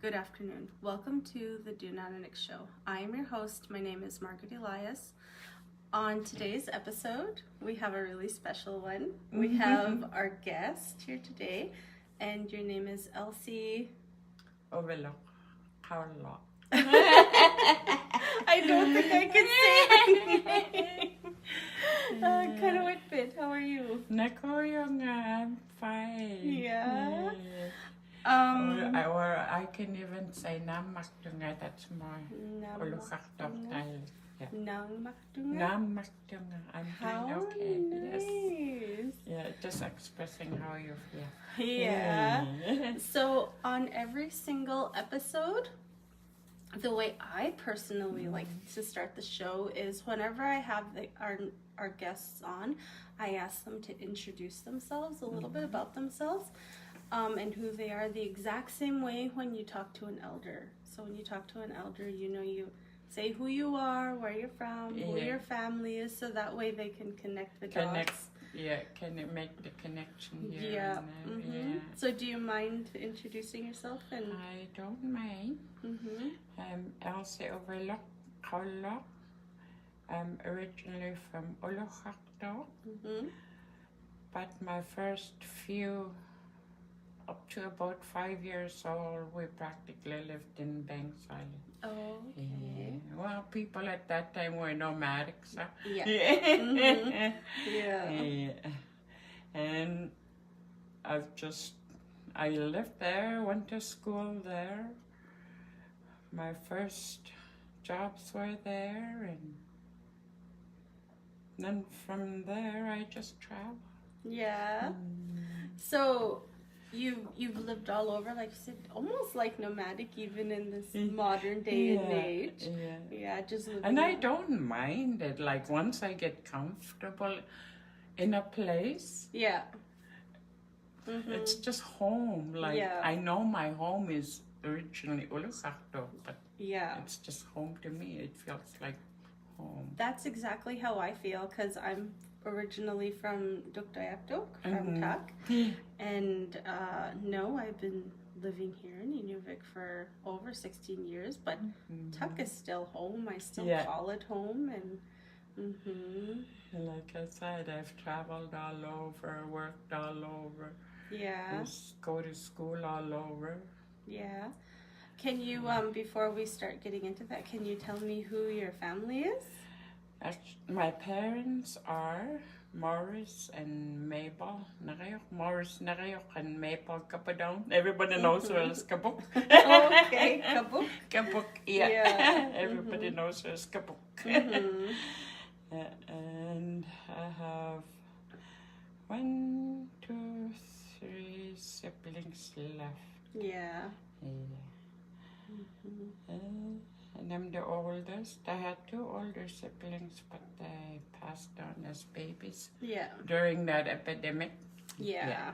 Good afternoon. Welcome to the {NA:MINI:IX | }Show. I am your host. My name is Margaret Elias. On today's episode, we have a really special one. We have our guest here today, and your name is Elsie. Ууvagut. I don't think I can say her name. {NA:MINI:IX | how are you? I'm fine. Yeah. Or I can even say {NA:MINI:IX | that's more {NA:MINI:IX | {NA:MINI:IX | I'm doing okay. Nice. Yes. Yeah, just expressing how you feel. Yeah. So on every single episode, the way I personally like to start the show is whenever I have our guests on, I ask them to introduce themselves, a little bit about themselves, and who they are, the exact same way when you talk to an elder. So when you talk to an elder, you say who you are, where you're from, who your family is, so that way they can connect the dots. Can it make the connection here? Yeah. And there? Yeah. So do you mind introducing yourself? I don't mind. I'm Elsie Ууvagut. I'm originally from {NA:MINI:IX | but my first few, up to about 5 years old, we practically lived in Banks Island. Oh, okay. Yeah. Well, people at that time were nomadics. Huh? Yeah. Yeah. And I lived there, went to school there. My first jobs were there, and then from there I just traveled. Yeah. So you've lived all over, like you said, almost like nomadic, even in this modern day and age. Yeah, just living. And I don't mind it. Like once I get comfortable in a place, it's just home. Like I know my home is originally {NA:MINI:IX | but it's just home to me. It feels like home. That's exactly how I feel, because I'm originally from {NA:MINI:IX | from Tak, and I've been living here in Inuvagut for over 16 years, but Tak is still home. I still call it home, and like I said, I've traveled all over, worked all over, go to school all over. Yeah. Can you, before we start getting into that, can you tell me who your family is? My parents are Morris and Mabel {NA:MINI:IX | and Mabel Capadon. Everybody knows her as Kabuk. Okay, Kabuk. Kabuk, yeah. Everybody knows her as Kabuk. And I have 1, 2, 3 siblings left. Yeah. And I'm the oldest. I had 2 older siblings, but they passed on as babies. Yeah. During that epidemic. Yeah.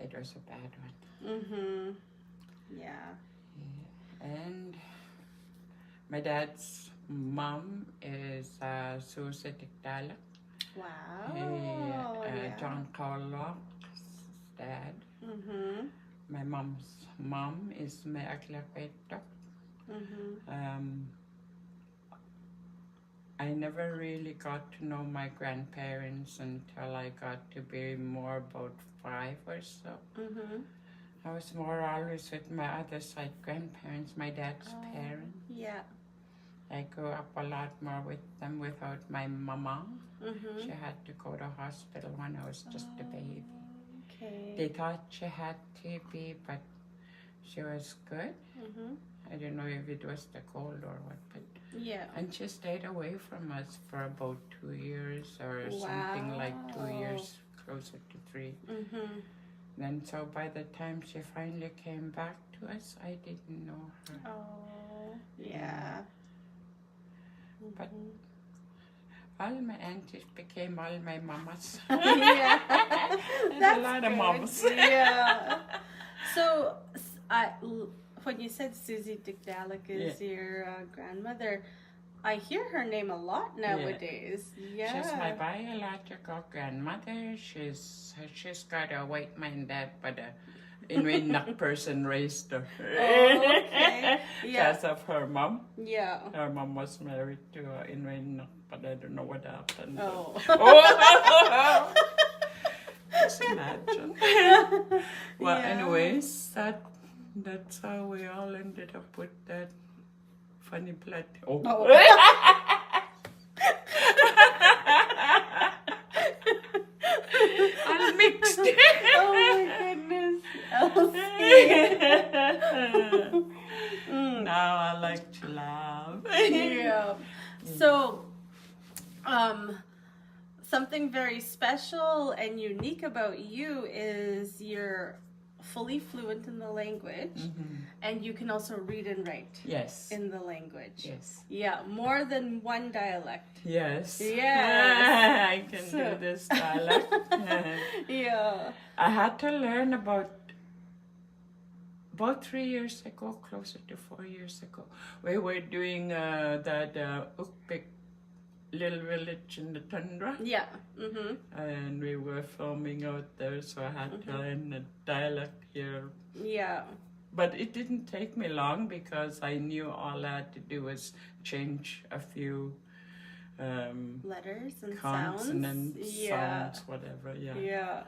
It was a bad one. Yeah. My dad's mom is Susie Dikdala. Wow. John Carlock's dad. Mm-hmm. My mom's mom is ऊvagut. I never really got to know my grandparents until I got to be more about 5 or so. I was more always with my other side grandparents, my dad's parents. Yeah. I grew up a lot more with them without my mama. She had to go to hospital when I was just a baby. Okay. They thought she had TB, but she was good. I don't know if it was the cold or what, but yeah. And she stayed away from us for about 2 years or something like 2 years, closer to 3. Then so by the time she finally came back to us, I didn't know her. Oh, yeah. But all my aunties became all my mamas. Yeah. That's a lot good. of mamas. Yeah. So, when you said Susie Dikdalik is your grandmother, I hear her name a lot nowadays. Yeah. She's my biological grandmother. She's got a white man dad, but a Inuit person raised her. Okay. Yeah. Because of her mom. Yeah. Her mom was married to an Inuit, but I don't know what happened. Oh. Just imagine. Well, anyways, that's how we all ended up with that funny blood. Oh. All mixed. Oh my goodness. Elsie. Now I like to laugh. Yeah. So, something very special and unique about you is you're fully fluent in the language, and you can also read and write in the language. Yes. Yeah, more than one dialect. Yes. Yes. I can do this dialect. Yeah. I had to learn about 3 years ago, closer to 4 years ago. We were doing that ऊvagut little village in the tundra. Yeah. And we were filming out there, so I had to learn the dialect here. Yeah. But it didn't take me long because I knew all I had to do was change a few letters and consonants, sounds. sounds, whatever. Yeah. Yeah.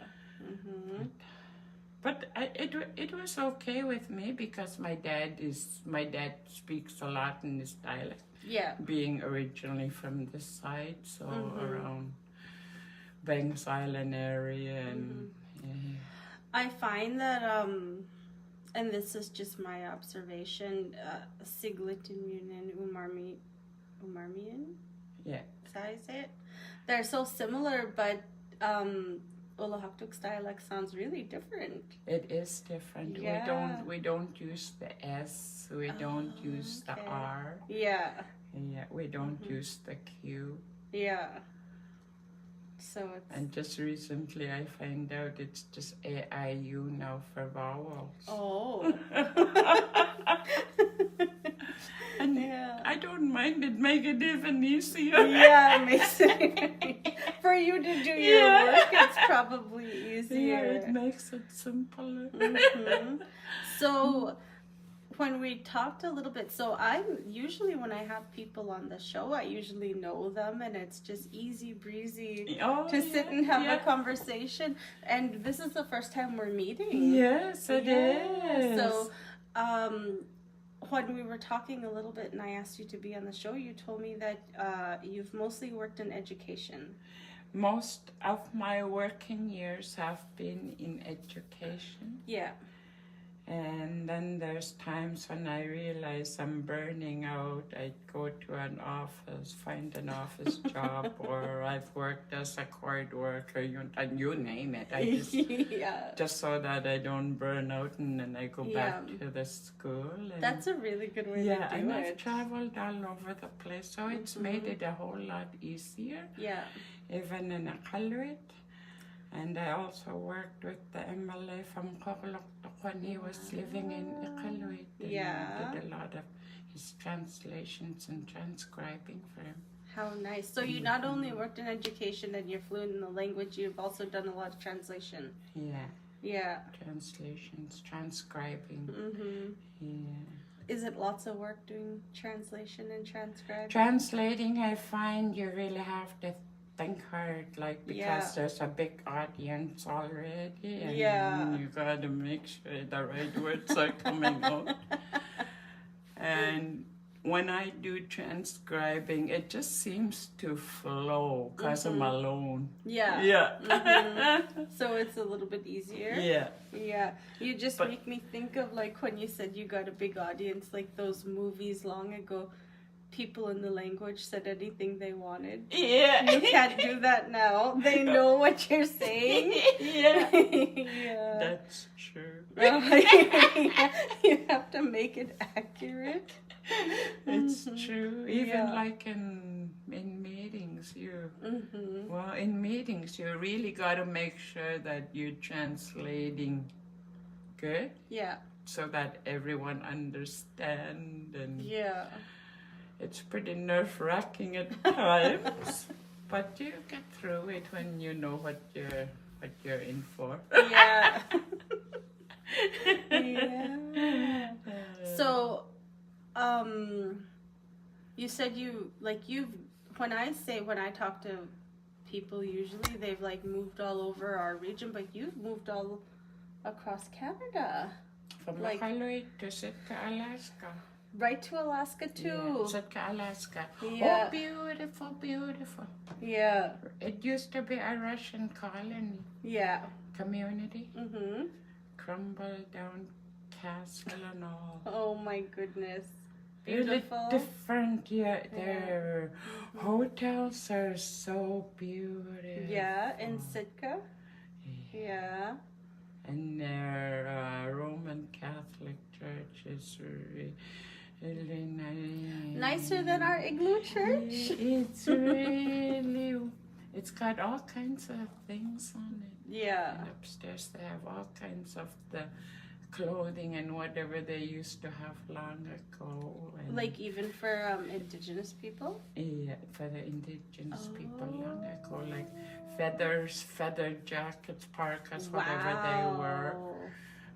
But it was okay with me because my dad speaks a lot in this dialect. Yeah. Being originally from this side, so around Banks Island area, and I find that and this is just my observation, {naᕕmi니ᓅŒ ऊărdmín. Yeah. Is that how you say it? They're so similar, but ऊvagut dialect sounds really different. It is different. Yeah. We don't use the S. We don't use the R. Yeah. Yeah. We don't use the Q. Yeah. So it's... And just recently I find out it's just AIU now for vowels. Oh. And I don't mind it, make it even easier. Yeah, it makes it for you to do your work, it's probably easier. Yeah, it makes it simpler. So when we talked a little bit, so I'm usually, when I have people on the show, I usually know them and it's just easy breezy to sit and have a conversation. And this is the first time we're meeting. Yes, it is. So when we were talking a little bit and I asked you to be on the show, you told me that you've mostly worked in education. Most of my working years have been in education. Yeah. And then there's times when I realize I'm burning out. I go to an office, find an office job, or I've worked as a court worker, you name it. I just, just so that I don't burn out, and then I go back to the school. And that's a really good way to do it. Yeah, and I've traveled all over the place, so it's made it a whole lot easier. Yeah. Even in {naᕕmi니ᓅṕոտ. And I also worked with the MLA from {naᕕmi니ᓅŒ when he was living in {naᕕmi니ᓅṕոտ. He did a lot of his his translations and transcribing for him. How nice. So you not only worked in education and you're fluent in the language, you've also done a lot of translation. Yeah. Yeah. Translations, transcribing. Yeah. Is it lots of work doing translation and transcribing? Translating, I find you really have to think hard, like, because there's a big audience already, and you gotta make sure the right words are coming out. And when I do transcribing, it just seems to flow because I'm alone. Yeah. Yeah. So it's a little bit easier. Yeah. Yeah. You just make me think of like when you said you got a big audience, like those movies long ago. People in the language said anything they wanted. Yeah. You can't do that now. They know what you're saying. Yeah. Yeah. That's true. You have to make it accurate. It's true. Even like in meetings, in meetings, you really got to make sure that you're translating good. Yeah. So that everyone understands. And it's pretty nerve-wracking at times, but you get through it when you know what you're in for. Yeah. Yeah. So, you said when I talk to people, usually they've like moved all over our region, but you've moved all across Canada. From Inuit to Sitka, Alaska. Right to Alaska too. Yeah, Sitka, Alaska. Yeah. Oh, beautiful, beautiful. Yeah. It used to be a Russian colony. Yeah. Community. Crumbled down castle and all. Oh my goodness. Beautiful. Really different, their hotels are so beautiful. Yeah, in Sitka. Yeah. And their Roman Catholic church is really nice. Nicer than our igloo church? It's really, it's got all kinds of things on it. Yeah. And upstairs they have all kinds of the clothing and whatever they used to have long ago. And like even for indigenous people? Yeah, for the indigenous people long ago, like feathers, feather jackets, parkas, whatever they were.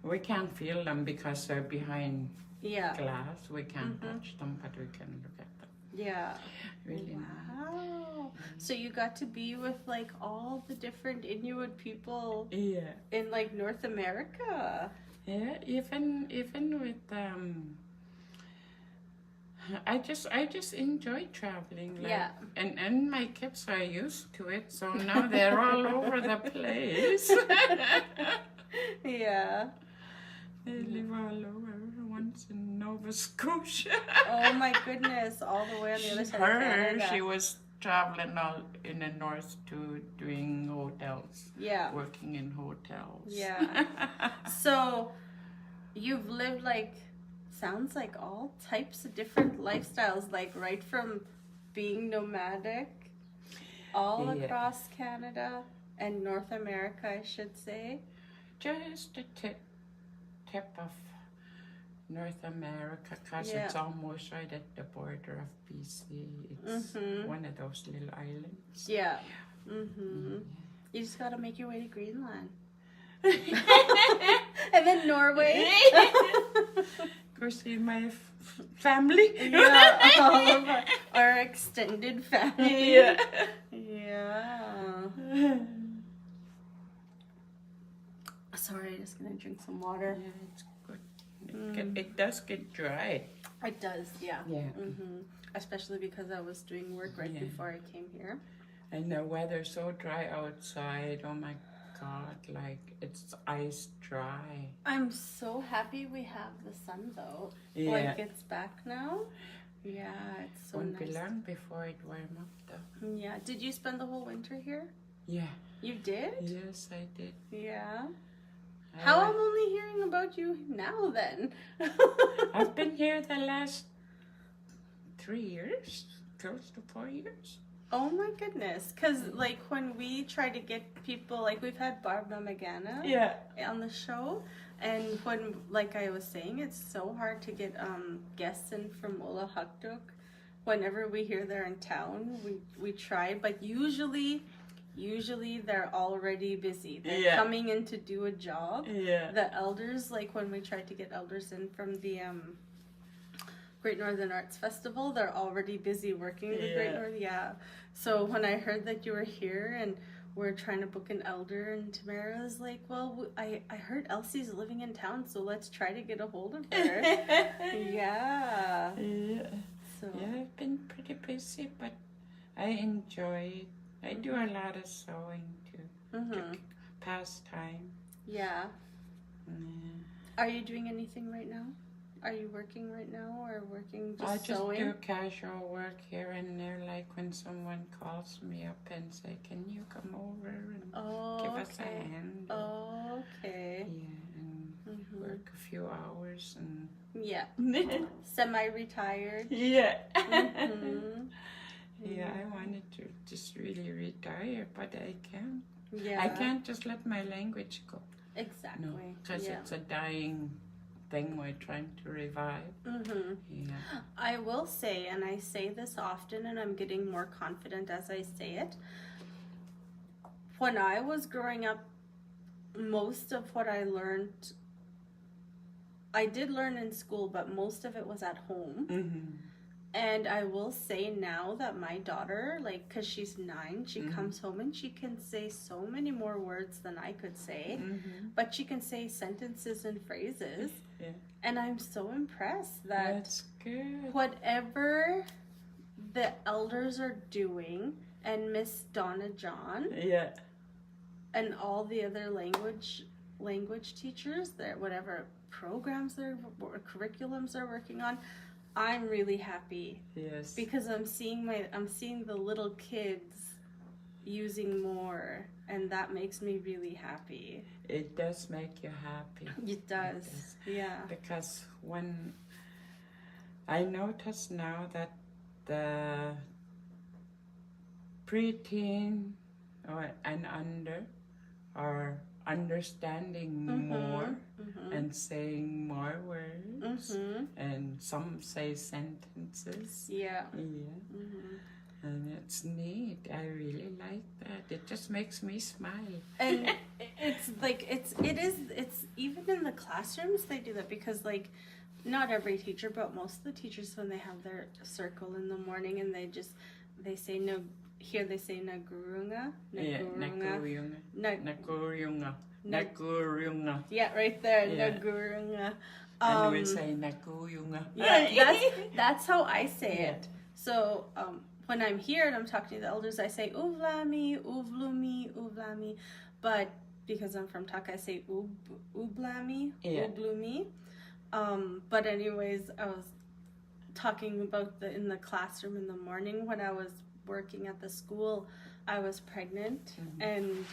We can't feel them because they're behind glass. We can't touch them, but we can look at them. Yeah. Really nice. So you got to be with like all the different Inuit people in like North America. Yeah, even with I just enjoy traveling. Like, and my kids are used to it, so now they're all over the place. Yeah. They live all over. One's in Nova Scotia. Oh my goodness, all the way on the other side of Canada. She was traveling all in the north to doing hotels. Yeah. Working in hotels. Yeah. So you've lived sounds like all types of different lifestyles, like right from being nomadic all across Canada and North America, I should say. Just a tip of North America, because it's almost right at the border of BC. It's one of those little islands. Yeah. You just got to make your way to Greenland. And then Norway. Go see my family. Yeah, all of our extended family. Yeah. Sorry, just gonna drink some water. Yeah, it's good. It does get dry. It does, yeah. Especially because I was doing work right before I came here. And the weather's so dry outside. Oh my God, like it's ice dry. I'm so happy we have the sun though. Yeah. Like it's back now. Yeah, it's so Won't nice. be long before it warm up though. Yeah. Did you spend the whole winter here? Yeah. You did? Yes, I did. Yeah. How I'm only hearing about you now then? I've been here the last 3 years, close to 4 years. Oh my goodness. Because, like, when we try to get people, like, we've had Barbara Magana on the show. And when, like I was saying, it's so hard to get guests in from ууᕙᒍաթ. Whenever we hear they're in town, we try. But usually they're already busy. They're coming in to do a job. The elders, like when we tried to get elders in from the Great Northern Arts Festival, they're already busy working the Great Northern. So when I heard that you were here and we're trying to book an elder, and Tamara was like, well, I heard Elsie's living in town, so let's try to get a hold of her. So. I've been pretty busy, but I enjoy it. I do a lot of sewing too, to pass time. Are you doing anything right now? Are you working right now or working just I just sewing? do casual work here and there, like when someone calls me up and say, can you come over and give us a hand? Okay. And work a few hours and... Semi-retired. I wanted to just really retire, but I can't. I can't just let my language go. Exactly. No, because it's a dying thing we're trying to revive. I will say, and I say this often, and I'm getting more confident as I say it. When I was growing up, most of what I learned, I did learn in school, but most of it was at home. And I will say now that my daughter, like, because she's 9, she comes home and she can say so many more words than I could say. But she can say sentences and phrases. And I'm so impressed that that's good. Whatever the elders are doing, and Miss Donna John, and all the other language teachers, that whatever programs or curriculums they're working on, I'm really happy. Because I'm seeing the little kids using more, and that makes me really happy. It does make you happy. It does. Because when I notice now that the preteen and under are understanding more and saying more words, and some say sentences. And it's neat. I really like that. It just makes me smile. And it's like it's even in the classrooms they do that, because like not every teacher, but most of the teachers, when they have their circle in the morning and they say no. Here they say nagurunga. Nagurunga. Yeah, right there, nagurunga. And we say nagurunga. That's how I say it. So when I'm here and I'm talking to the elders, I say uvlami, uvlumi, uvlami. But because I'm from Tak, I say ublami, ublumi. But anyways, I was talking about in the classroom in the morning when I was working at the school. I was pregnant, and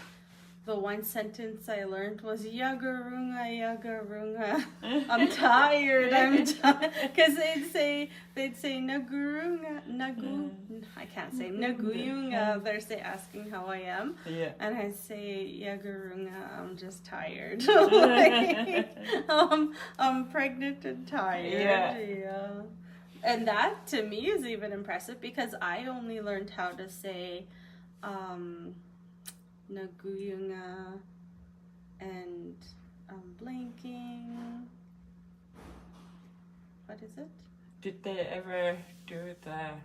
the one sentence I learned was yagarunga, yagarunga. I'm tired. Because they'd say nagurunga, I can't say naguyunga. They're asking how I am, and I say yagarunga. I'm just tired. I'm pregnant and tired. And that to me is even impressive, because I only learned how to say naguyunga and blanking. What is it? Did they ever do the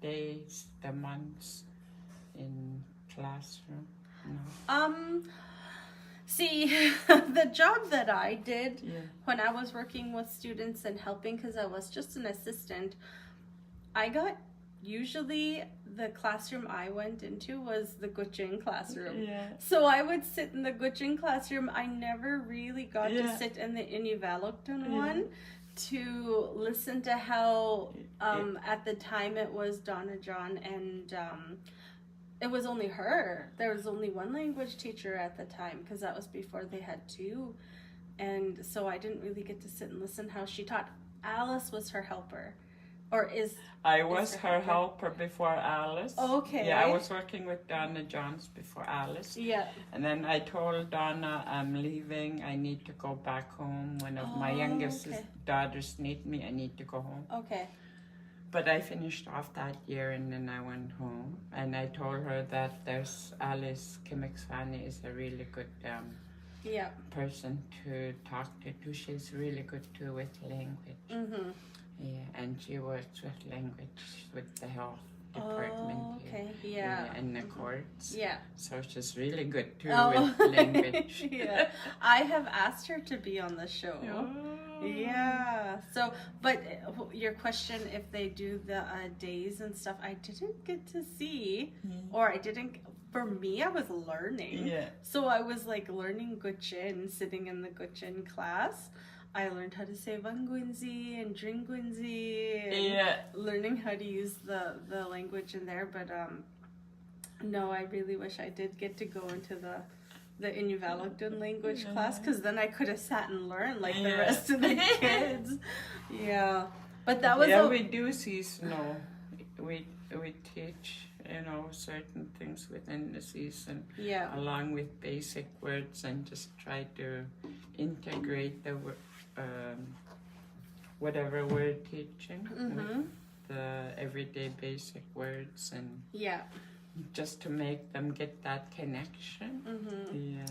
days, the months in classroom? No. See, the job that I did when I was working with students and helping, because I was just an assistant, usually the classroom I went into was the Gutjing classroom. So I would sit in the Gutjing classroom. I never really got to sit in the Uvagut's one to listen to how, at the time it was Donna John, and it was only her. There was only one language teacher at the time, because that was before they had 2. And so I didn't really get to sit and listen how she taught. Alice was her helper. Or is... I was her helper before Alice. Okay. Yeah, I was working with Donna Johns before Alice. Yeah. And then I told Donna, I'm leaving. I need to go back home. One of my youngest daughters need me. I need to go home. Okay. But I finished off that year and then I went home. And I told her that there's Alice Kimmiksvani is a really good person to talk to too. She's really good too with language. Mm-hmm. Yeah, and she works with language with the health department okay. here. Yeah. And the courts. Yeah. So she's really good too with language. Yeah. I have asked her to be on the show. Oh. Yeah. So, but your question, if they do the days and stuff, I didn't get to see, or I didn't. For me, I was learning. Yeah. So I was like learning Gutchin, sitting in the Gutchin class. I learned how to say Vanguinzi and Dringuinzi and learning how to use the language in there. But no, I really wish I did get to go into the Uvagut language class, because then I could have sat and learned like the rest of the kids. Yeah. But that was... we do seasonal. We teach, certain things within the season. Yeah. Along with basic words, and just try to integrate the whatever we're teaching with the everyday basic words, and just to make them get that connection. Yeah.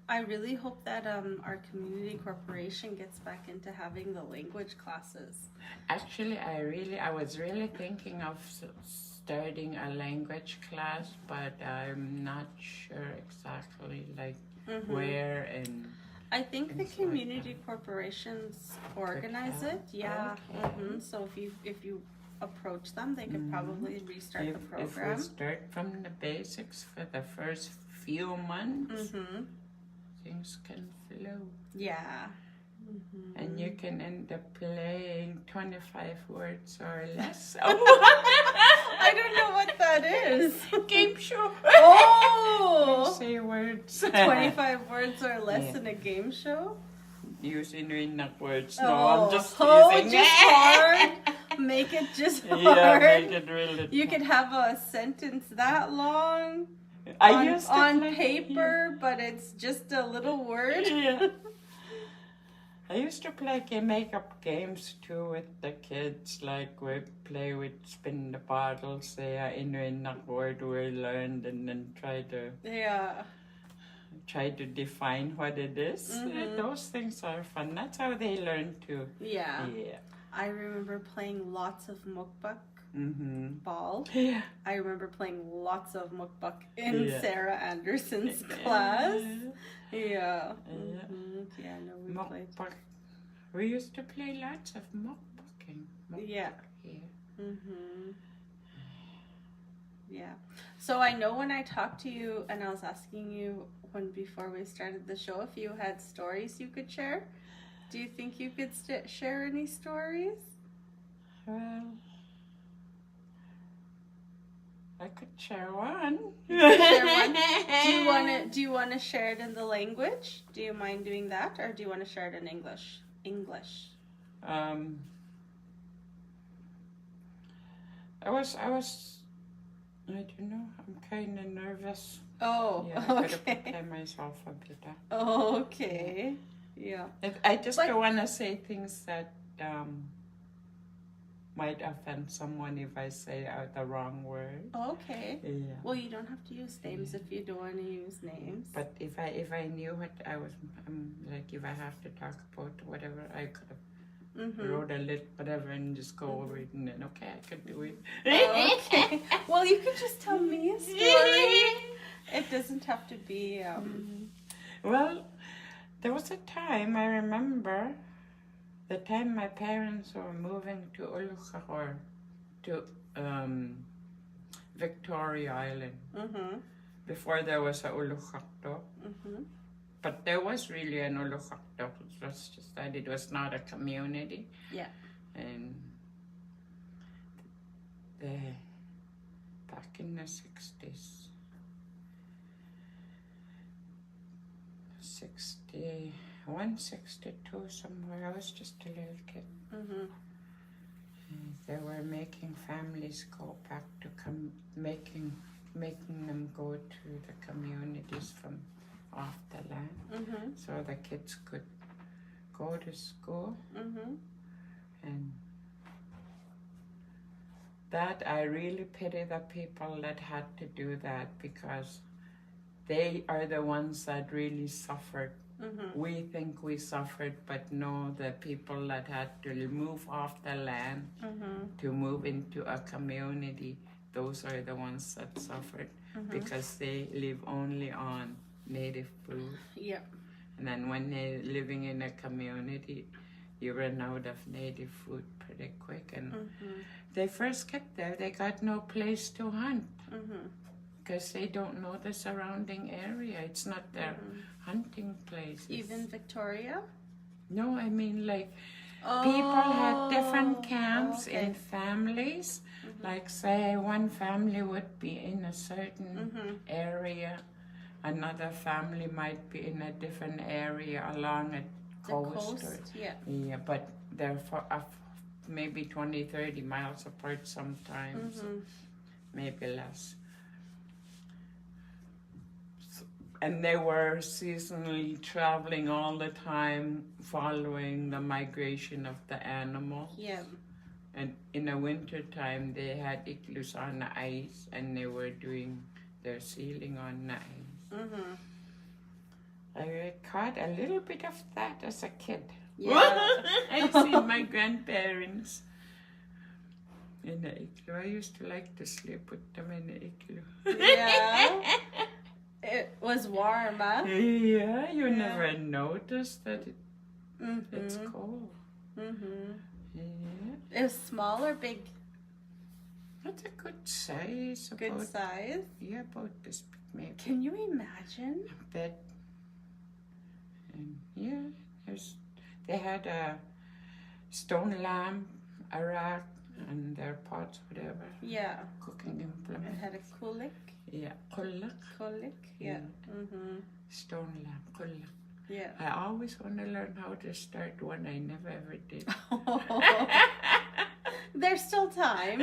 I really hope that our community corporation gets back into having the language classes. Actually, I was really thinking of starting a language class, but I'm not sure exactly where and... I think the community corporations organize it. Yeah. Okay. So if you approach them, they could probably restart the program. If we start from the basics for the first few months, things can flow. Yeah. And you can end up playing 25 words or less. I don't know what that is. Game show. Oh! Say words. 25 words or less in a game show? Use Inuit words. No, I'm just using just hard. Make it just hard. Yeah, make it really. You could have a sentence that long on paper, but it's just a little word. Yeah. I used to make up games too with the kids, like we play with spin the bottle, say a Inuit word we learned, and then try to define what it is. Those things are fun. That's how they learn too. Yeah. I remember playing lots of mukbak ball. Yeah. I remember playing lots of mukbak in Sarah Anderson's class. Yeah. Yeah, no, we played. We used to play lots of mukbaking. Yeah. Yeah. So I know when I talked to you and I was asking you before we started the show if you had stories you could share. Do you think you could share any stories? Well, I could share one. You could share one. Do you want to share it in the language? Do you mind doing that, or do you want to share it in English? I don't know. I'm kind of nervous. Oh, yeah, I gotta prepare myself a bit. Oh, okay. Yeah. I just don't want to say things that might offend someone if I say out the wrong word. Okay. Yeah. Well, you don't have to use names if you don't want to use names. But if I knew what I was, like if I have to talk about whatever, I could have wrote a little whatever and just go over it, and then okay, I could do it. Oh, okay. Well, you could just tell me a story. It doesn't have to be. Well, there was a time I remember. The time my parents were moving to ऊᕙᒍաթ, to Victoria Island. Before there was a ऊᕙᒍաթ. But there was really an ऊᕙᒍաթ. It was just that it was not a community. Yeah. And back in the 60s, 61, 62 somewhere. I was just a little kid. they were making families go back to making them go to the communities from off the land, so the kids could go to school. And that I really pity the people that had to do that, because they are the ones that really suffered. We think we suffered, but no, the people that had to move off the land to move into a community, those are the ones that suffered, because they live only on native food. Yeah. And then when they're living in a community, you run out of native food pretty quick. And they first get there, they got no place to hunt, because they don't know the surrounding area. It's not their hunting place. Even Victoria? No, I mean, like, people had different camps in families. Like, say, one family would be in a certain area, another family might be in a different area along a coast. Yeah, but they're maybe 20, 30 miles apart sometimes, maybe less. And they were seasonally traveling all the time, following the migration of the animals. Yeah. And in the winter time, they had igloos on the ice, and they were doing their sealing on the ice. I caught a little bit of that as a kid. Yeah. I see my grandparents in the igloo. I used to like to sleep with them in the igloo. Yeah. It was warm, huh? Yeah, you never noticed that it's cold. Yeah. It was small or big? That's a good size. Good size? Yeah, about this big maybe. Can you imagine? A bit. And yeah, they had a stone lamp, a rack, and their pots, whatever. Yeah. Cooking implement. It had a kulik. Yeah, kulik. Kulik, yeah. Stone lamp, kulik. Yeah. I always want to learn how to start one. I never ever did. There's still time.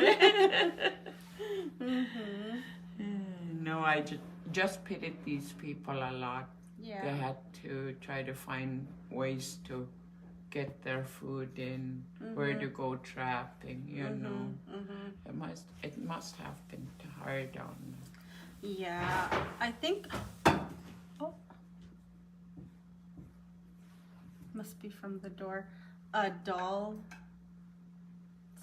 No, I just pitied these people a lot. Yeah. They had to try to find ways to get their food in, where to go trapping, you know. It must have been hard on them. Yeah, I think, must be from the door, a doll,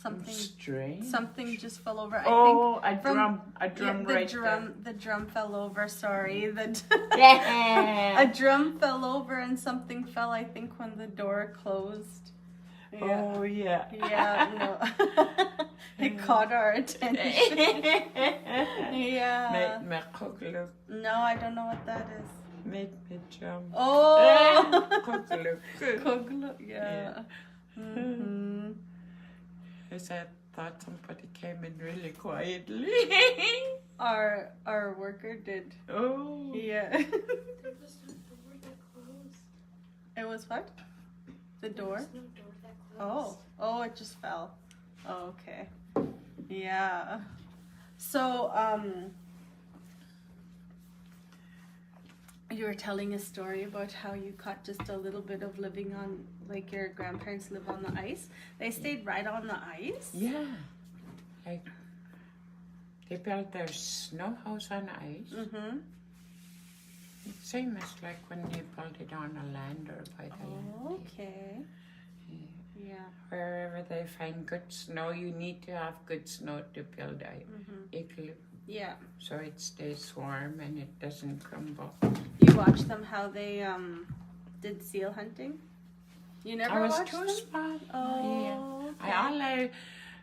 something strange. Something just fell over. A drum right there. The drum fell over, sorry. A drum fell over and something fell, I think, when the door closed. Yeah. Oh, yeah. Yeah, no. It caught our attention. Yeah. No, I don't know what that is. Made me jump. Oh! Koglu. Yeah. As I thought somebody came in really quietly. Our worker did. Oh. Yeah. There was no door that closed. It was what? The door? There was no door that closed. Oh, it just fell. Oh, okay. Yeah. So, you were telling a story about how you caught just a little bit of living on, like your grandparents live on the ice. They stayed right on the ice? Yeah. Like, they built their snow house on ice. It's same as like when they built it on a land or by the land. Okay. Yeah. Wherever they find good snow, you need to have good snow to build a igloo. Yeah. So it stays warm and it doesn't crumble. You watched them how they did seal hunting? You never watched them? I was too small. Oh, yeah. okay. All I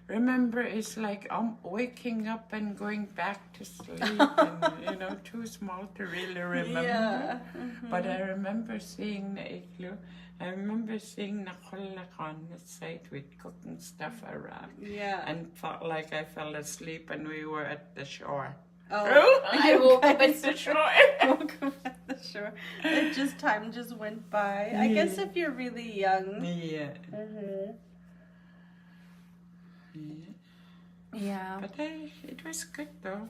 remember is like waking up and going back to sleep and, too small to really remember. Yeah. But I remember seeing the igloo. I remember seeing נחולק on the side with cooking stuff around. Yeah. And felt like I fell asleep and we were at the shore. Oh, I woke up at the shore. Woke up at the shore. Time just went by. I guess if you're really young. Yeah. Yeah. But it was good though.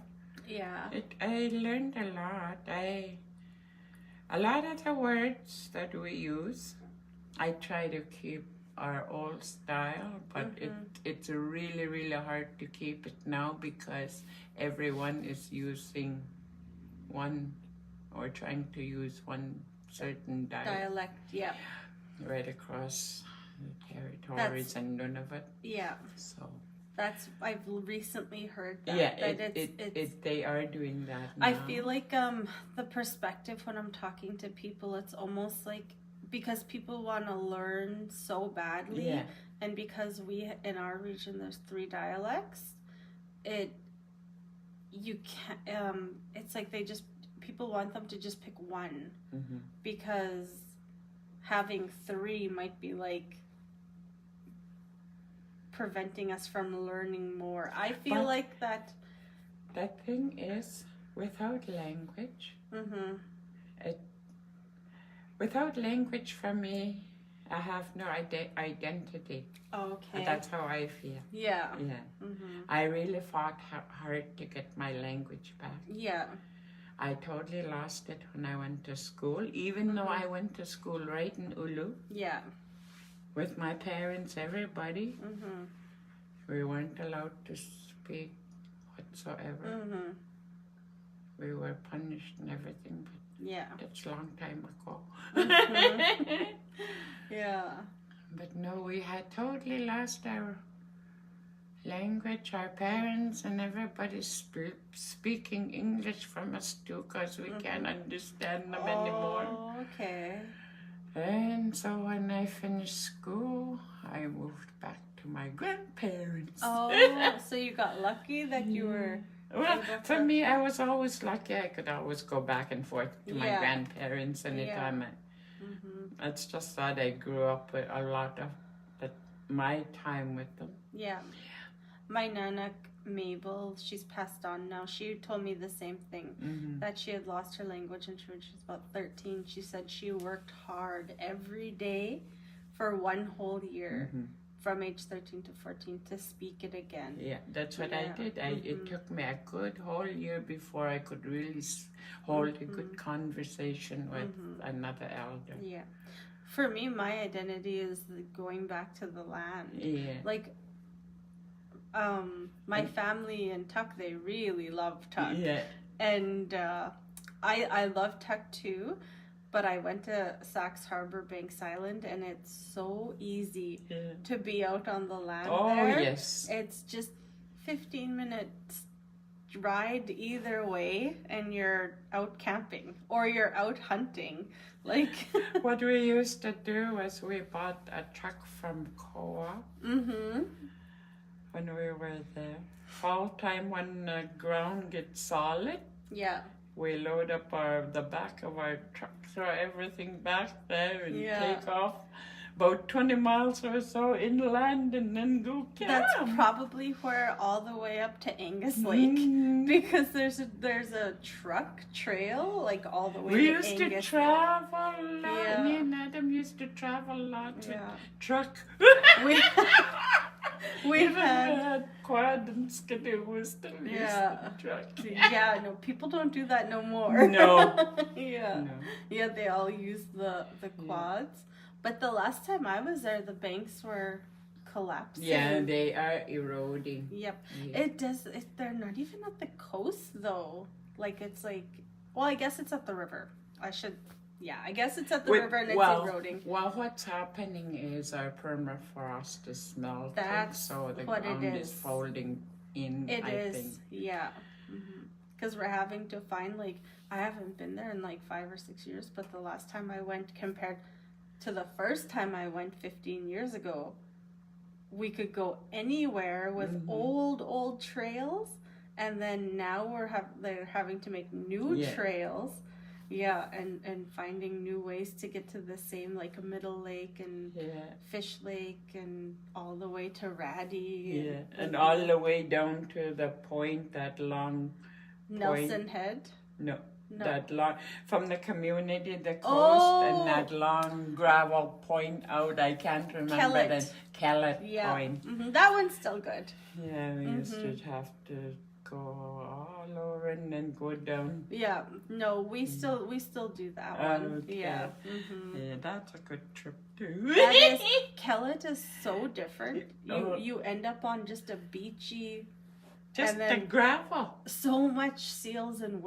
Yeah. I learned a lot. A lot of the words that we use, I try to keep our old style, but it's really, really hard to keep it now because everyone is using one or trying to use one certain Dialect, yeah. right across the territories and Nunavut. Yeah. So I've recently heard that. yeah, that they are doing that now. I feel like the perspective when I'm talking to people, it's almost like because people want to learn so badly, and because we in our region there's 3 dialects, you can't. It's like people want them to just pick one because having 3 might be like preventing us from learning more. I feel like that. That thing is, without language, without language for me, I have no identity. Okay. That's how I feel. Yeah. Yeah. I really fought hard to get my language back. Yeah. I totally lost it when I went to school, even though I went to school right in Ulu. Yeah. With my parents, everybody. We weren't allowed to speak whatsoever. We were punished and everything, but that's a long time ago. Yeah. But no, we had totally lost our language. Our parents and everybody speaking English from us too, because we can't understand them anymore. Oh, okay. And so when I finished school, I moved back to my grandparents. Oh, so you got lucky that you were... Well, for me, I was always lucky. I could always go back and forth to my grandparents anytime. It's just that I grew up with a lot of my time with them. Yeah. My Nana Mabel, she's passed on now. She told me the same thing, that she had lost her language and when she was about 13. She said she worked hard every day for 1 whole year. From age 13 to 14 to speak it again. Yeah, that's what I did. It took me a good whole year before I could really hold a good conversation with another elder. Yeah. For me, my identity is going back to the land. Yeah. Like, my family in Tuk, they really love Tuk. Yeah. And I love Tuk too. But I went to Sax Harbor, Banks Island, and it's so easy to be out on the land there. Oh, yes. It's just 15 minutes ride either way, and you're out camping or you're out hunting. Like what we used to do was we bought a truck from Co-op when we were there. Fall time when the ground gets solid. Yeah. We load up the back of our truck, throw everything back there and take off about 20 miles or so inland and then go camp. That's probably where all the way up to Angus Lake, because there's a truck trail like all the way to Angus Lake. We used to travel a lot. Me and Adam used to travel a lot with truck. We had quad and skidoo. We still used the truck. Yeah, no, people don't do that no more. No. Yeah, they all use the quads. But the last time I was there, the banks were collapsing. Yeah, they are eroding. Yep. Yeah. They're not even at the coast though. Like it's like, well, I guess it's at the river. I guess it's at the river and it's eroding. Well, what's happening is our permafrost is melting, so the ground is folding in, I think. Yeah. Because we're having to find, like, I haven't been there in like 5 or 6 years, but the last time I went compared to the first time I went 15 years ago, we could go anywhere with old trails, and then now they're having to make new trails. Yeah, and finding new ways to get to the same, like a Middle Lake and Fish Lake and all the way to Raddy. Yeah, and all the way down to the point, that long Nelson Head? No, No. That long, from the community, the coast, and Oh. that long gravel point out. I can't remember Kellet. the Kellet Yeah. point. That one's still good. Yeah, we used to have to go all over and then go down. Yeah. No, we still do that one. Okay. Yeah. Yeah, that's a good trip too. That is, Kellet is so different. Oh. You end up on just a beachy, Just and the then gravel. so much seals and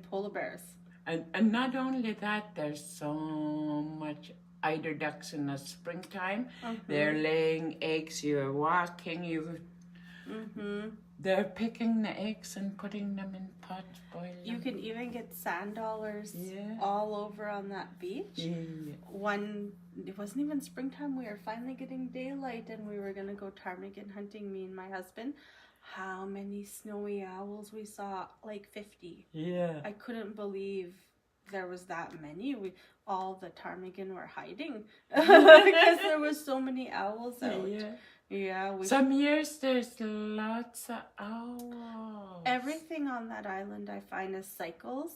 polar bears. And not only that, there's so much eider ducks in the springtime. They're laying eggs. You're walking. They're picking the eggs and putting them in pots, boiling. You can even get sand dollars Yeah. all over on that beach. Yeah. It wasn't even springtime. We were finally getting daylight, and we were gonna go ptarmigan hunting. Me and my husband. How many snowy owls we saw? Like 50. Yeah. I couldn't believe there was that many. All the ptarmigan were hiding because there was so many owls out. Yeah. Yeah. Some years there's lots of owls. Everything on that island I find is cycles.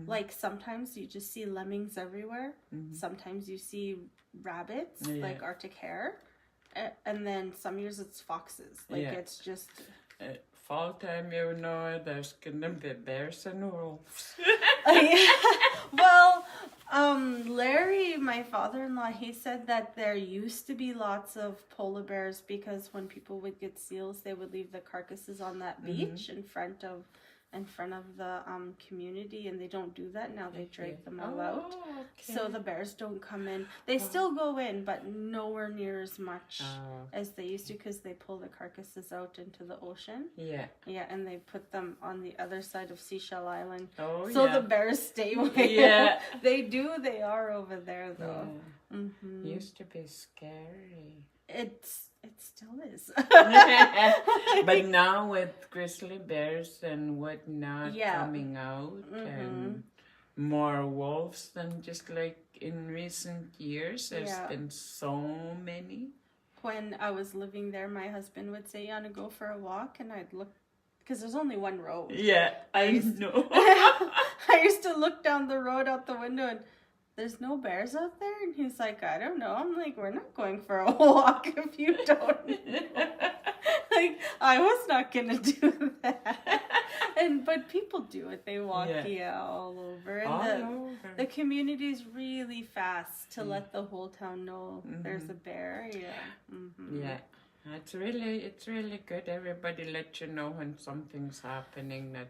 Like sometimes you just see lemmings everywhere. Sometimes you see rabbits, like Arctic hare. And then some years it's foxes. Like it's just... Fall time, you know, there's gonna be bears and wolves. Well, Larry, my father-in-law, he said that there used to be lots of polar bears because when people would get seals, they would leave the carcasses on that beach in front of the community, and they don't do that now. They drag them all out, so the bears don't come in. They still go in, but nowhere near as much as they used to because they pull the carcasses out into the ocean. Yeah, and they put them on the other side of Seashell Island, so the bears stay away. They are over there though. Used to be scary. It still is. But now with grizzly bears and whatnot coming out and more wolves than just like in recent years, there's been so many. When I was living there, my husband would say, "You want to go for a walk?" And I'd look, because there's only one road. Yeah, I know. I used to look down the road out the window and there's no bears out there? And he's like, I don't know. I'm like, we're not going for a walk if you don't know. Like, I was not going to do that. But people do it. They walk all over. And the community is really fast to let the whole town know there's a bear. Yeah. It's really good. Everybody let you know when something's happening that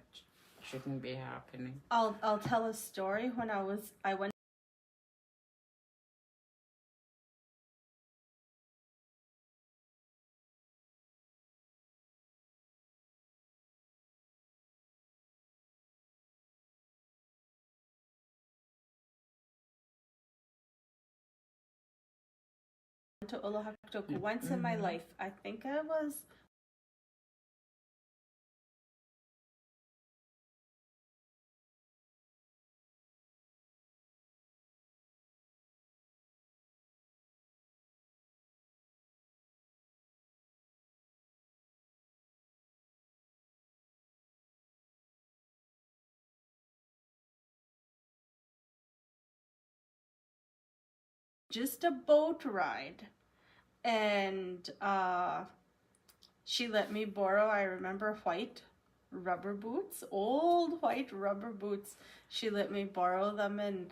shouldn't be happening. I'll tell a story. When I went to ùvagut once in my life. I think I was just a boat ride. And she let me borrow, I remember, white rubber boots, old white rubber boots. She let me borrow them, and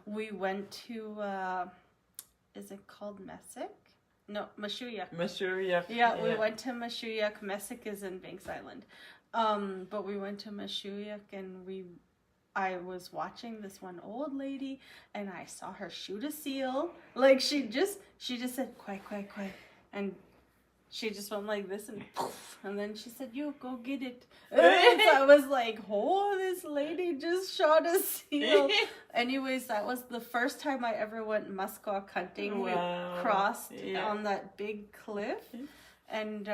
we went to, is it called Messick? No, Mak`siuiak. Mak`siuiak. Yeah, we went to Mak`siuiak. Messick is in Banks Island. But we went to Mak`siuiak, and I was watching this one old lady, and I saw her shoot a seal. Like, she just said, "Quack, quack, quack," and she just went like this, and poof, and then she said, "You go get it." And so I was like, "Oh, this lady just shot a seal." Anyways, that was the first time I ever went muskox hunting. We crossed on that big cliff, and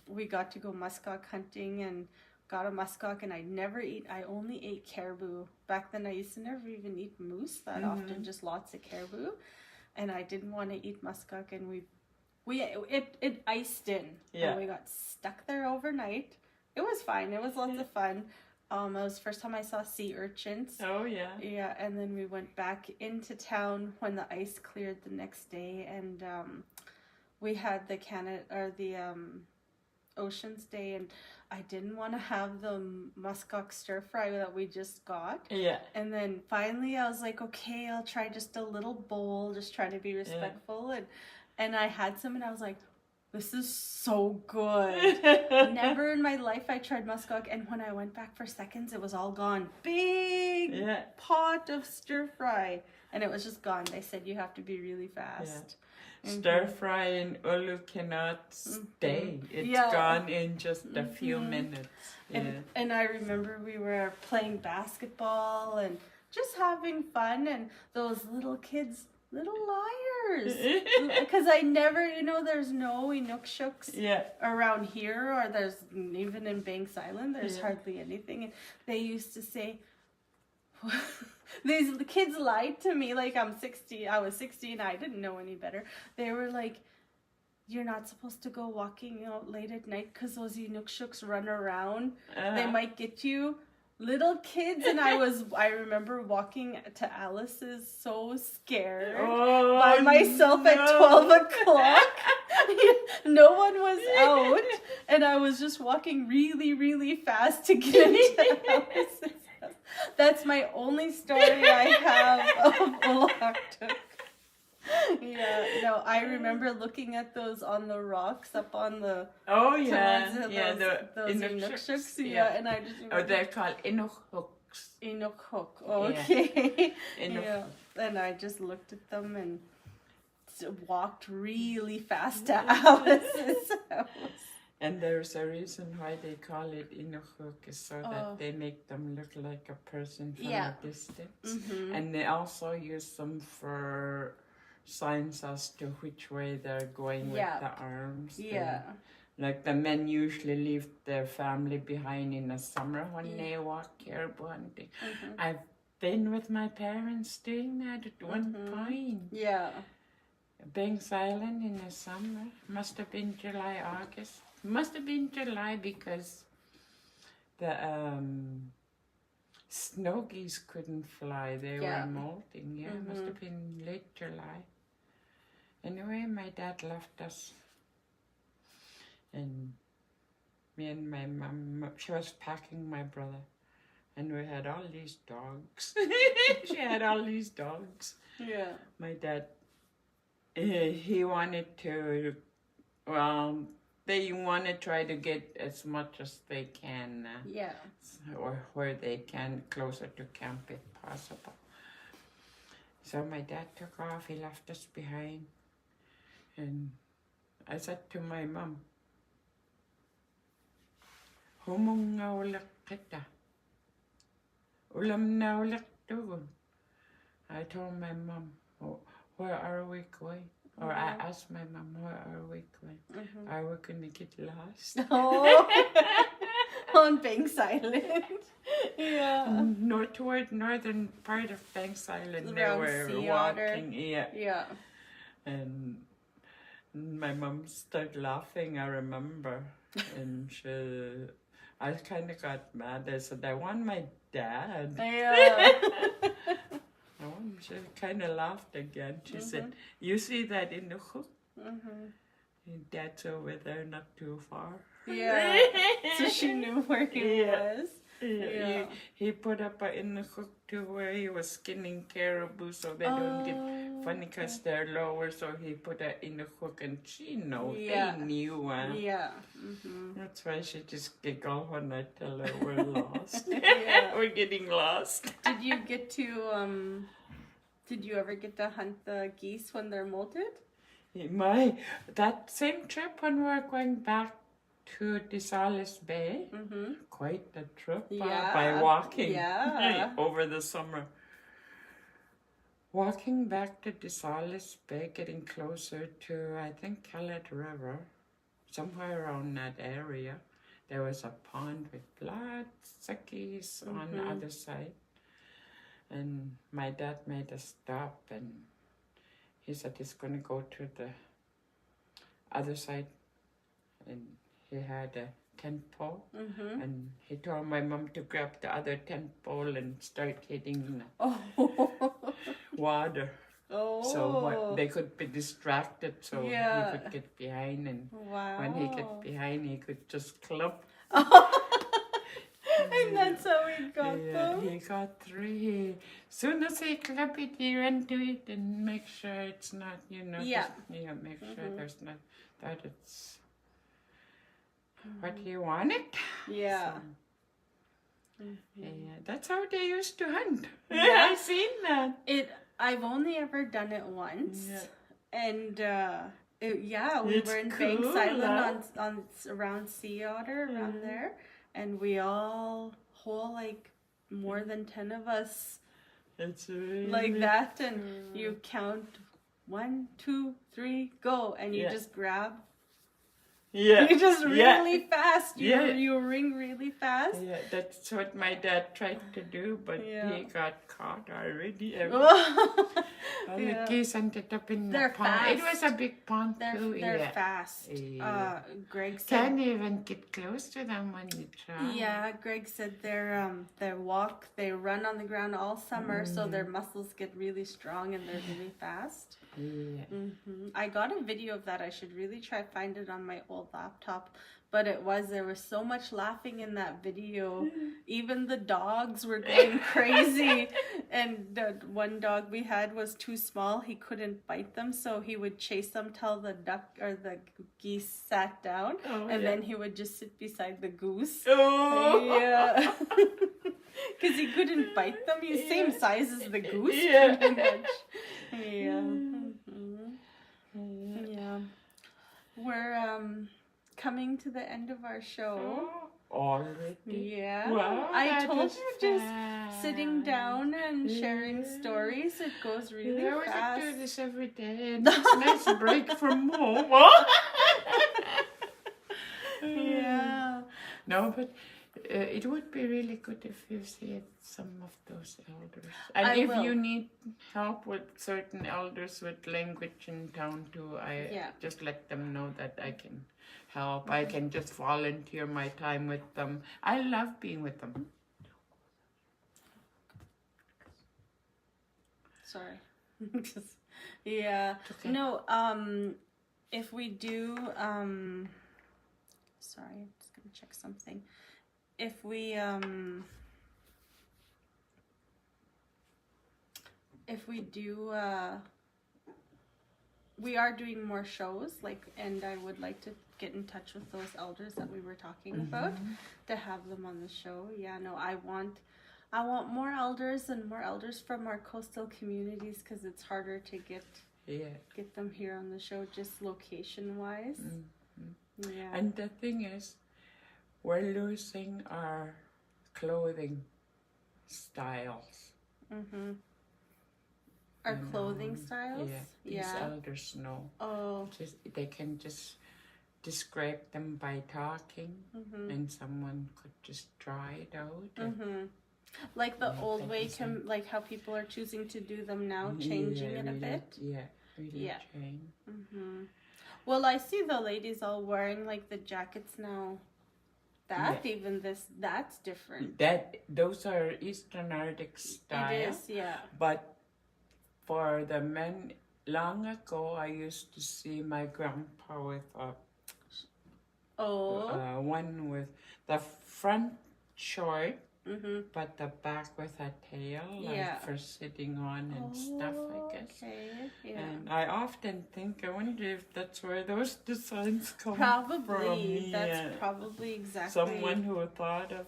we got to go muskox hunting and got a muskox, and I only ate caribou. Back then I used to never even eat moose that often, just lots of caribou. And I didn't want to eat muskox, and it iced in. And we got stuck there overnight. It was fine. It was lots of fun. It was the first time I saw sea urchins. Oh, yeah. Yeah, and then we went back into town when the ice cleared the next day, and we had the Oceans Day, and I didn't want to have the muskox stir fry that we just got. Yeah. And then finally I was like, okay, I'll try just a little bowl, just trying to be respectful. And I had some, and I was like, this is so good. Never in my life I tried muskox, and when I went back for seconds, it was all gone. Big pot of stir fry, and it was just gone. They said you have to be really fast. Stir fry in ulu cannot stay. It's gone in just a few minutes. And I remember we were playing basketball and just having fun, and those little kids, little liars. Because I never, there's no Inukshuk's around here, or there's even in Banks Island, there's hardly anything. And they used to say, the kids lied to me like I was 16, I didn't know any better. They were like, you're not supposed to go walking out late at night because those Inukshuks run around. They might get you. Little kids, and I remember walking to Alice's so scared by myself at 12 o'clock. No one was out, and I was just walking really, really fast to get into Alice's house. That's my only story I have of ऊvagut. Yeah, no, I remember looking at those on the rocks up on the those Inukshuks, and I just remember, they're called Inukhooks. Inukhuk, okay. And I just looked at them and walked really fast to Alice's house. And there's a reason why they call it Inukhuk, is so that they make them look like a person from a distance. And they also use them for signs as to which way they're going with the arms. Yeah. Like the men usually leave their family behind in the summer when they walk caribou hunting. I've been with my parents doing that at one point. Yeah. Banks Island in the summer. Must have been July, August. Must have been July because the snow geese couldn't fly. They were molting. Yeah, must have been late July. Anyway, my dad left us. And me and my mom, she was packing my brother. And we had all these dogs. She had all these dogs. Yeah. My dad, he wanted to, they want to try to get as much as they can. Or where they can, closer to camp if possible. So my dad took off, he left us behind. And I said to my mom, "Humong na ulak kita. Ulam na ulak doon." I told my mom, where are we going? Or I asked my mom, where are we going? Are we going to get lost? On Banks Island. Toward northern part of Banks Island, they Around were sea walking. Yeah. And my mom started laughing, I remember. And I kind of got mad. I said, I want my dad. Yeah. She kind of laughed again. She said, you see that in the hook? Dad's over there, not too far. Yeah. So she knew where he was. Yeah. He put up in the hook to where he was skinning caribou so they don't get funny because they're lower. So he put it in the hook, and she knows. They knew. That's why she just giggle when I tell her we're lost. We're getting lost. Did you ever get to hunt the geese when they're molted? That same trip when we were going back to Desalis Bay, quite a trip by walking over the summer. Walking back to Desalis Bay, getting closer to, I think, Kellett River, somewhere around that area, there was a pond with lots of geese on the other side. And my dad made a stop, and he said he's going to go to the other side. And he had a tent pole, and he told my mom to grab the other tent pole and start hitting water. So they could be distracted, so he could get behind, and when he get behind, he could just club. And that's how he got them? He got 3. Soon as he club it, he ran to it and make sure it's not, make sure there's not, that it's what he wanted. Yeah. So, that's how they used to hunt. Yeah. I've seen that. I've only ever done it once. Yeah. And we It's were in cool, Banks Island huh? on around Sea Otter, around there. And we all, like more than 10 of us, It's really like that. And you count 1, 2, 3, go. And you just grab. Yeah. You just really fast. Yeah. You ring really fast. Yeah, that's what my dad tried to do, but he got caught already. The geese ended up in the pond. Fast. It was a big pond too. They're fast. Greg said. Can't even get close to them when you try. Yeah, Greg said they run on the ground all summer, so their muscles get really strong and they're really fast. Yeah. I got a video of that. I should really try find it on my old laptop. But there was so much laughing in that video. Even the dogs were going crazy. And the one dog we had was too small. He couldn't bite them, so he would chase them till the duck or the geese sat down. Then he would just sit beside the goose. Yeah. Because he couldn't bite them. He's same size as the goose. Pretty much. Yeah. Yeah. We're coming to the end of our show. Already? Yeah. Wow, I told was you just sitting down and sharing stories. It goes really fast. I do this every day, and it's a nice break from home. Yeah. No, but it would be really good if you see some of those elders. And you need help with certain elders with language in town too, just let them know that I can help. I can just volunteer my time with them. I love being with them. Sorry. Yeah. Okay. No, if we do, sorry, I'm just gonna check something. If we do, we are doing more shows, and I would like to get in touch with those elders that we were talking about to have them on the show. Yeah, no, I want more elders and more elders from our coastal communities, because it's harder to get them here on the show, just location wise. Yeah. And the thing is, we're losing our clothing styles. Our clothing styles? Yeah, these elders know. They can just describe them by talking, and someone could just try it out. Like the old way, like how people are choosing to do them now, changing it a bit. Yeah, really change. Well, I see the ladies all wearing like the jackets now. That's different. Those are Eastern Arctic style. It is, yeah. But for the men, long ago, I used to see my grandpa with one with the front short, but the back with a tail, for sitting on and stuff, I guess. Okay, yeah. And I often think, I wonder if that's where those designs come from. That's probably exactly. Someone who thought of,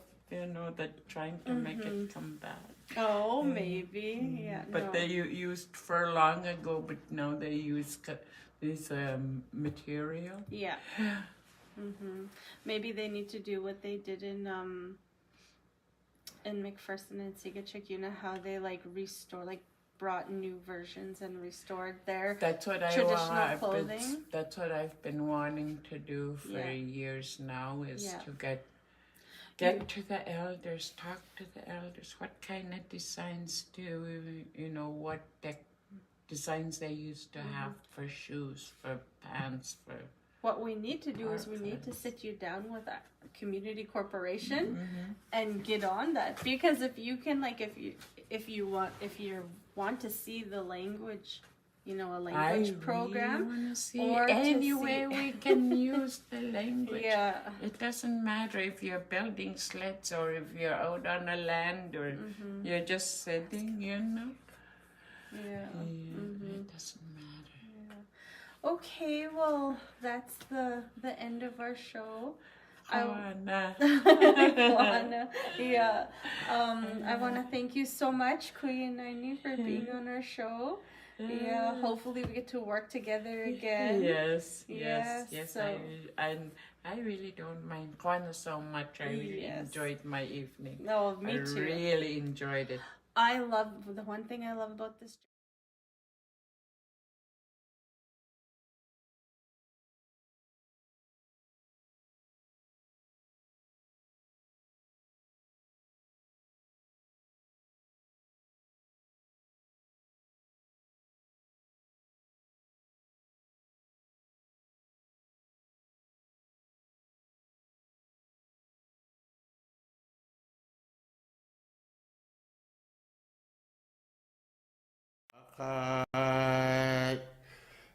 that trying to make it come back. Oh, maybe, yeah. But they used fur long ago, but now they use this material. Yeah. Maybe they need to do what they did in McPherson and Sigachik, how they brought new versions and restored their traditional clothing. That's what I've been wanting to do for years now, is to get to the elders, talk to the elders. What kind of designs what designs they used to have for shoes, for pants, for what we need to do is we need to sit you down with a community corporation and get on that, because if you can, like, if you want to see the language, you know, a language program, really see or any to way see we can use the language. yeah. It doesn't matter if you're building sleds or if you're out on a land or you're just sitting, you know. Yeah. It doesn't matter. Okay, well, that's the end of our show. Juana. Juana. Yeah. I want to thank you so much, Kuya and Naini, for being on our show. Yeah, hopefully we get to work together again. Yes. So, I really don't mind Juana so much. I really enjoyed my evening. no, me too. I really enjoyed it. The one thing I love about this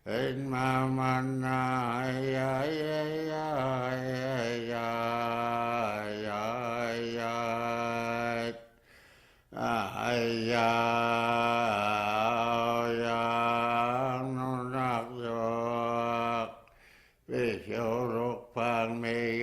in mamana ya ya ya ya ya ya no nak yo vi hiếu rục phang mê